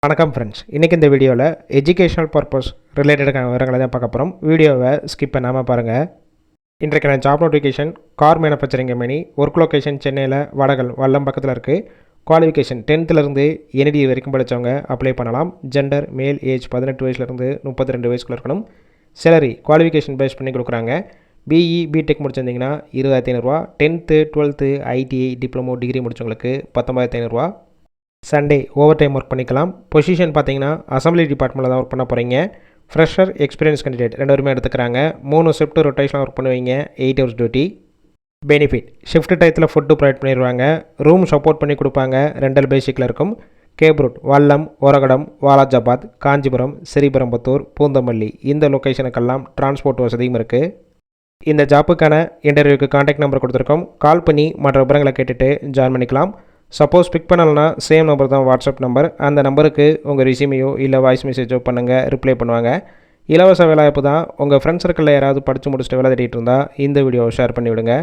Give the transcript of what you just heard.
வணக்கம் ஃப்ரெண்ட்ஸ், இன்றைக்கி இந்த வீடியோவில் எஜுகேஷனல் பர்பஸ் ரிலேட்டடான விவரங்களை தான் பார்க்க போகிறோம். வீடியோவை ஸ்கிப் பண்ணாமல் பாருங்கள். இன்றைக்கான job notification car manufacturing company, work location சென்னையில் வடகல் வல்லம் பக்கத்தில் இருக்குது. குவாலிஃபிகேஷன் 10th ND வரைக்கும் படித்தவங்க அப்ளை பண்ணலாம். ஜெண்டர் மேல், ஏஜ் 18 வயசுலேருந்து 32 வயசுக்குள்ள இருக்கணும். சேலரி குவாலிஃபிகேஷன் பேஸ் பண்ணி கொடுக்குறாங்க. பிஇ பிடெக் முடிச்சிருந்தீங்கன்னா 20,500, 10th 12th ITI diploma degree முடித்தவங்களுக்கு 19,500. சண்டே ஓவர் டைம் ஒர்க் பண்ணிக்கலாம். பொசிஷன் பார்த்தீங்கன்னா அசம்பிளி டிபார்ட்மெண்ட்டில் தான் ஒர்க் பண்ண போகிறீங்க. ஃப்ரெஷர், எக்ஸ்பீரியன்ஸ் கேண்டிடேட் 2 பேருமே எடுத்துக்கிறாங்க. 3 ஷிஃப்ட் ரொட்டேஷனாக ஒர்க் பண்ணுவீங்க. 8 hours டியூட்டி. பெனிஃபிட் ஷிஃப்ட் டயத்தில் ஃபுட்டு ப்ரொவைட் பண்ணிடுவாங்க. ரூம் சப்போர்ட் பண்ணி கொடுப்பாங்க. ரெண்டல் பேசிக்கில் இருக்கும். கேப்ரூட், வல்லம், ஒரகடம், வாலாஜாபாத், காஞ்சிபுரம், ஸ்ரீபெரும்புத்தூர், பூந்தமல்லி இந்த லொக்கேஷனுக்கெல்லாம் டிரான்ஸ்போர்ட் வசதியும் இருக்குது. இந்த ஜாப்புக்கான இன்டர்வியூக்கு கான்டாக்ட் நம்பர் கொடுத்துருக்கோம். கால் பண்ணி மற்ற விவரங்களை கேட்டுட்டு ஜாயின் பண்ணிக்கலாம். சப்போஸ் பிக் பண்ணலன்னா சேம் நம்பர் தான் வாட்ஸ்அப் நம்பர். அந்த நம்பருக்கு உங்கள் ரெஸ்யூமையோ இல்லை வாய்ஸ் மெசேஜோ பண்ணுங்கள், ரிப்ளை பண்ணுவாங்க. இலவச வேலைவாய்ப்பு தான். உங்கள் ஃப்ரெண்ட்ஸ் சர்க்கிளில் யாராவது படித்து முடிச்சுட்டு வேலை தேடிட்டு இருந்தால் இந்த வீடியோவை ஷேர் பண்ணிவிடுங்க.